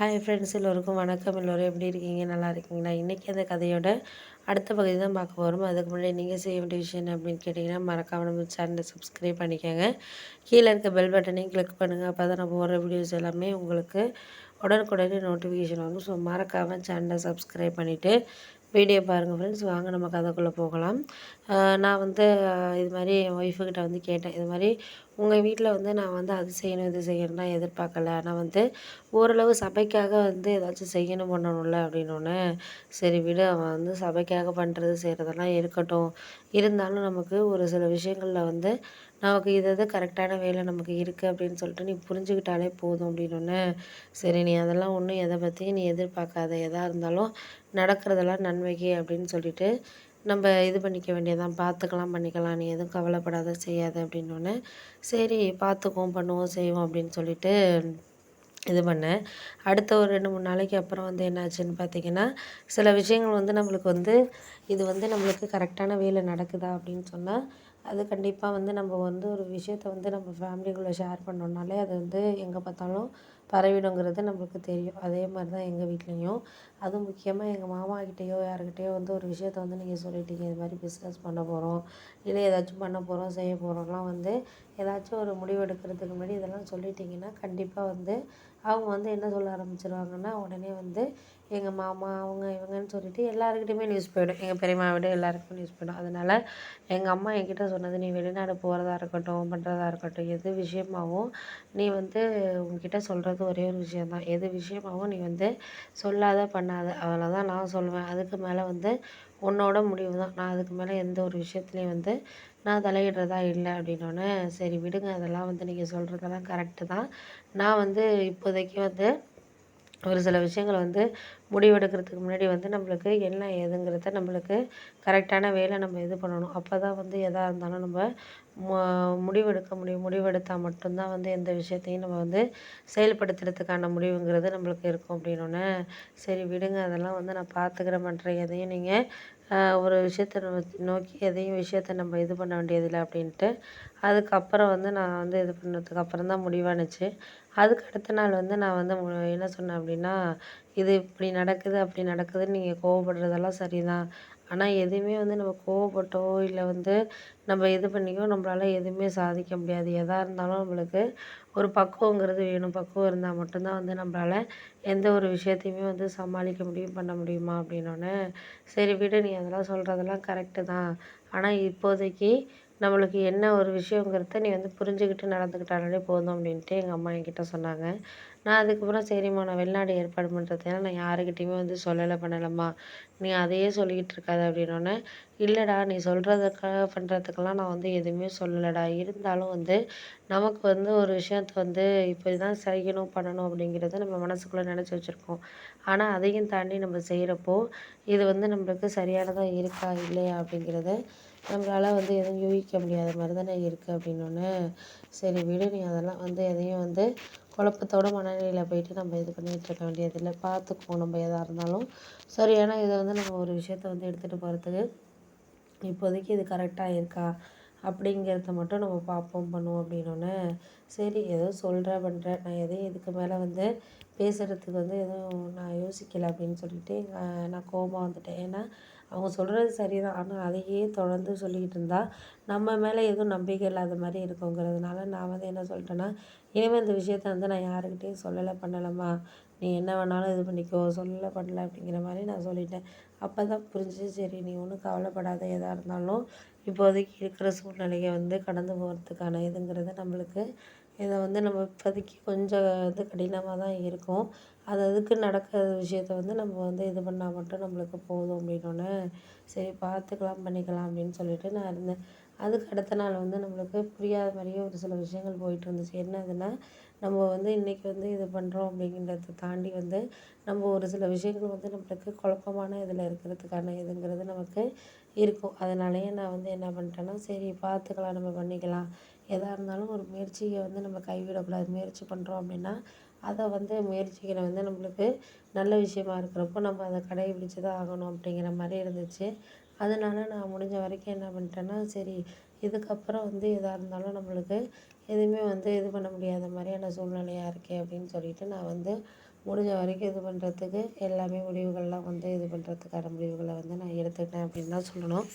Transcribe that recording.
Hi friends, எல்லோருக்கும் வணக்கம். எல்லோரும் எப்படி இருக்கீங்க? நல்லா இருக்கீங்களா? இன்றைக்கி அந்த கதையோட அடுத்த பகுதி தான் பார்க்க போகிறோம். அதுக்கு முன்னாடி நீங்கள் செய்ய வேண்டிய விஷயம் என்ன அப்படின்னு கேட்டிங்கன்னா, மறக்காம நம்ம சேனலை சப்ஸ்கிரைப் பண்ணிக்கோங்க. கீழே இருக்க பெல் பட்டனையும் கிளிக் பண்ணுங்கள். அப்போ தான் நான் போடுற வீடியோஸ் எல்லாமே உங்களுக்கு உடனுக்குடனே நோட்டிஃபிகேஷன் வரும். ஸோ மறக்காமல் சேனலை சப்ஸ்கிரைப் பண்ணிவிட்டு வீடியோ பாருங்கள் ஃப்ரெண்ட்ஸ். வாங்க நம்ம கதைக்குள்ளே போகலாம். நான் வந்து இது மாதிரி என் ஒய்ஃபுக்கிட்ட வந்து கேட்டேன். இது மாதிரி உங்கள் வீட்டில் வந்து நான் வந்து அது செய்யணும் இது செய்யணும்னா எதிர்பார்க்கல. ஆனால் வந்து ஓரளவு சபைக்காக வந்து ஏதாச்சும் செய்யணும் பண்ணணும்ல அப்படின்னோடனே, சரி விடு, அவன் வந்து சபைக்காக பண்ணுறது செய்கிறதெல்லாம் இருக்கட்டும். இருந்தாலும் நமக்கு ஒரு சில விஷயங்களில் வந்து நமக்கு இது இது கரெக்டான வேலை நமக்கு இருக்குது அப்படின்னு சொல்லிட்டு நீ புரிஞ்சுக்கிட்டாலே போதும் அப்படின்னோடனே, சரி நீ அதெல்லாம் ஒன்றும் எதை பற்றியும் நீ எதிர்பார்க்காத. எதாக இருந்தாலும் நடக்கிறதெல்லாம் நன்மைக்கு அப்படின்னு சொல்லிட்டு நம்ம இது பண்ணிக்க வேண்டியதான். பார்த்துக்கலாம், பண்ணிக்கலாம். நீ எதுவும் கவலைப்படாத, செய்யாத அப்படின்னோடனே, சரி பார்த்துக்குவோம், பண்ணுவோம், செய்வோம் அப்படின்னு சொல்லிட்டு இது பண்ணேன். அடுத்த ஒரு 2, 3 நாளைக்கு அப்புறம் வந்து என்னாச்சுன்னு பார்த்தீங்கன்னா, சில விஷயங்கள் வந்து நம்மளுக்கு வந்து இது வந்து நம்மளுக்கு கரெக்டான வேல நடக்குதா அப்படின்னு சொன்னா, அது கண்டிப்பா வந்து நம்ம வந்து ஒரு விஷயத்த வந்து நம்ம ஃபேமிலிக்குள்ள ஷேர் பண்ணோம்னாலே, அது வந்து எங்க பார்த்தாலும் பரவிடுங்கிறது நம்மளுக்கு தெரியும். அதே மாரி தான் எங்க வீட்லயும். அதுவும் முக்கியமா எங்க மாமாகிட்டயோ, யார்கிட்டயோ வந்து ஒரு விஷயத்த வந்து நீங்க சொல்லிட்டீங்க. இது மாரி பிஸ்னஸ் பண்ண போறோம், இல்ல ஏதாச்சும் பண்ண போறோம், செய்ய போறோம்லாம் வந்து ஏதாச்சும் ஒரு முடிவு எடுக்கிறதுக்கு முன்னாடி இதெல்லாம் சொல்லிட்டீங்கன்னா, கண்டிப்பா வந்து அவங்க வந்து என்ன சொல்ல ஆரம்பிச்சுருவாங்கன்னா, உடனே வந்து எங்கள் மாமா அவங்க இவங்கன்னு சொல்லிட்டு எல்லாருக்கிட்டயுமே நியூஸ் போயிடும். எங்கள் பெரியம்மா விட எல்லாருக்குமே நியூஸ் போயிடும். அதனால எங்கள் அம்மா என்கிட்ட சொன்னது, "நீ வெளிநாடு போகிறதா இருக்கட்டும், பண்ணுறதா இருக்கட்டும், எது விஷயமாவும் நீ வந்து உன்கிட்ட சொல்கிறது ஒரே ஒரு விஷயம் தான். எது விஷயமாவும் நீ வந்து சொல்லாத, பண்ணாத. அவ்வளோதான் நான் சொல்லுவேன். அதுக்கு மேலே வந்து உன்னோட முடிவு தான். நான் அதுக்கு மேலே எந்த ஒரு விஷயத்துலையும் வந்து நான் தலையிடுறதா இல்ல." அப்படின்னோனே, "சரி விடுங்க, அதெல்லாம் வந்து நீங்க சொல்றதெல்லாம் கரெக்ட்டு தான். நான் வந்து இப்போதைக்கு வந்து ஒரு சில விஷயங்கள வந்து முடிவெடுக்கிறதுக்கு முன்னாடி வந்து நம்மளுக்கு என்ன ஏதுங்கிறத நம்மளுக்கு கரெக்டான வேல நம்ம இது பண்ணணும். அப்பதான் வந்து எதா இருந்தாலும் நம்ம மு முடிவெடுக்க முடியும். முடிவெடுத்தா மட்டும் தான் வந்து எந்த விஷயத்தையும் நம்ம வந்து செயல்படுத்துறதுக்கான முடிவுங்கிறது நம்மளுக்கு இருக்கும்." அப்படின்னோனே, "சரி விடுங்க, அதெல்லாம் வந்து நான் பார்த்துக்கிறேன், பண்றேன். எதையும் நீங்க ஒரு விஷயத்த நோக்கி எதையும் விஷயத்த நம்ம இது பண்ண வேண்டியதில்ல." அப்படின்ட்டு அதுக்கப்புறம் வந்து நான் வந்து இது பண்ணதுக்கு அப்புறம் தான் முடிவானுச்சு. அதுக்கு அடுத்த நாள் வந்து நான் வந்து என்ன சொன்னேன் அப்படின்னா, "இது இப்படி நடக்குது, அப்படி நடக்குதுன்னு நீங்க கோவப்படுறதெல்லாம் சரிதான். ஆனா எதுவுமே வந்து நம்ம கோவப்பட்டோ, இல்ல வந்து நம்ம இது பண்ணியோ நம்மளால எதுவுமே சாதிக்க முடியாது. எதா இருந்தாலும் நம்மளுக்கு ஒரு பக்குவங்கிறது வேணும். பக்குவம் இருந்தா மட்டும் தான் வந்து நம்மளால எந்த ஒரு விஷயத்தையுமே வந்து சமாளிக்க முடியும், பண்ண முடியுமா?" அப்படின்னோனே, "சரி விடு, நீ அதெல்லாம் சொல்றதெல்லாம் கரெக்ட்டு தான். ஆனா இப்போதைக்கு நம்மளுக்கு என்ன ஒரு விஷயங்கிறத நீ வந்து புரிஞ்சுக்கிட்டு நடந்துக்கிட்டாலே போதும்." அப்படின்ட்டு எங்கள் அம்மா என்கிட்ட சொன்னாங்க. நான் அதுக்கப்புறம், "சரிம்மா, நான் வெளிநாடு ஏற்பாடு பண்ணுறதுலாம் நான் யாருக்கிட்டயுமே வந்து சொல்லலை, பண்ணலம்மா. நீ அதையே சொல்லிக்கிட்டு இருக்காத." அப்படின்னோனே, "இல்லைடா, நீ சொல்கிறதுக்காக பண்ணுறதுக்கெல்லாம் நான் வந்து எதுவுமே சொல்லலடா. இருந்தாலும் வந்து நமக்கு வந்து ஒரு விஷயத்த வந்து இப்படி தான் செய்யணும், பண்ணணும் அப்படிங்கிறத நம்ம மனசுக்குள்ளே நினச்சி வச்சுருக்கோம். ஆனா அதையும் தாண்டி நம்ம செய்கிறப்போ, இது வந்து நம்மளுக்கு சரியானதா இருக்கா, இல்லையா அப்படிங்கிறத நம்மளால வந்து எதுவும் யூகிக்க முடியாத மாரி தானே இருக்கு." அப்படின்னோனே, "சரி விடு, நீ அதெல்லாம் வந்து எதையும் வந்து குழப்பத்தோட மனநிலையில போயிட்டு நம்ம இது பண்ணிட்டு இருக்க வேண்டியதில்ல. பார்த்துக்குவோம் நம்ம எதா இருந்தாலும். சரியான இத வந்து நம்ம ஒரு விஷயத்த வந்து எடுத்துட்டு போறதுக்கு இப்போதைக்கு இது கரெக்டா இருக்கா அப்படிங்கிறத மட்டும் நம்ம பார்ப்போம், பண்ணுவோம்." அப்படின்னோனே, சரி ஏதோ சொல்ற, பண்ற. நான் எதையும் இதுக்கு மேல வந்து பேசுறதுக்கு வந்து எதுவும் நான் யோசிக்கல அப்படின்னு சொல்லிட்டு நான் கோவமா வந்துட்டேன். ஏன்னா அவங்க சொல்றது சரிதான். ஆனா அதையே தொடர்ந்து சொல்லிக்கிட்டு இருந்தா நம்ம மேல எதுவும் நம்பிக்கை இல்லாத மாரி இருக்குங்கிறதுனால நான் வந்து என்ன சொல்லிட்டேன்னா, இனிமே இந்த விஷயத்த வந்து நான் யாருக்கிட்டயும் சொல்லல, பண்ணலம்மா. நீ என்ன வேணாலும் இது பண்ணிக்கோ. சொல்லல, பண்ணல அப்படிங்கிற மாரி நான் சொல்லிட்டேன். அப்பதான் புரிஞ்சுச்சு. சரி நீ ஒண்ணும் கவலைப்படாத. எதா இருந்தாலும் இப்போதைக்கு இருக்கிற சூழ்நிலைய வந்து கடந்து போறதுக்கான இதுங்கிறது நம்மளுக்கு இத வந்து நம்ம இப்போதைக்கு கொஞ்சம் இது கடினமா தான் இருக்கும். அது அதுக்கு நடக்கிற விஷயத்த வந்து நம்ம வந்து இது பண்ணா மட்டும் நம்மளுக்கு போதும்." அப்படின்னோனே, சரி பார்த்துக்கலாம், பண்ணிக்கலாம் அப்படின்னு சொல்லிட்டு நான் இருந்தேன். அதுக்கு அடுத்த நாள் வந்து நம்மளுக்கு புரியாத மாரியே ஒரு சில விஷயங்கள் போயிட்டு இருந்துச்சு. என்னதுன்னா, நம்ம வந்து இன்னைக்கு வந்து இது பண்ணுறோம் அப்படிங்கிறத தாண்டி வந்து நம்ம ஒரு சில விஷயங்கள் வந்து நம்மளுக்கு குழப்பமான இதில இருக்கிறதுக்கான இதுங்கிறது நமக்கு இருக்கும். அதனாலேயே நான் வந்து என்ன பண்ணிட்டேன்னா, சரி பார்த்துக்கலாம், நம்ம பண்ணிக்கலாம். எதா இருந்தாலும் ஒரு முயற்சிய வந்து நம்ம கைவிடக்கூடாது. முயற்சி பண்ணுறோம் அப்படின்னா, அத வந்து முயற்சிகள வந்து நம்மளுக்கு நல்ல விஷயமா இருக்கிறப்போ நம்ம அத கடைபிடிச்சு தான் ஆகணும் அப்படிங்கிற மாரி இருந்துச்சு. அதனால நான் முடிஞ்ச வரைக்கும் என்ன பண்ணிட்டேன்னா, சரி இதுக்கப்புறம் வந்து எதா இருந்தாலும் நம்மளுக்கு எதுவுமே வந்து இது பண்ண முடியாத மாரியான சூழ்நிலையா இருக்கே அப்படின்னு சொல்லிட்டு நான் வந்து முடிஞ்ச வரைக்கும் இது பண்ணுறதுக்கு எல்லாமே முடிவுகள்லாம் வந்து இது பண்ணுறதுக்கான முடிவுகளை வந்து நான் எடுத்துக்கிட்டேன் அப்படின்னு தான் சொல்லணும்.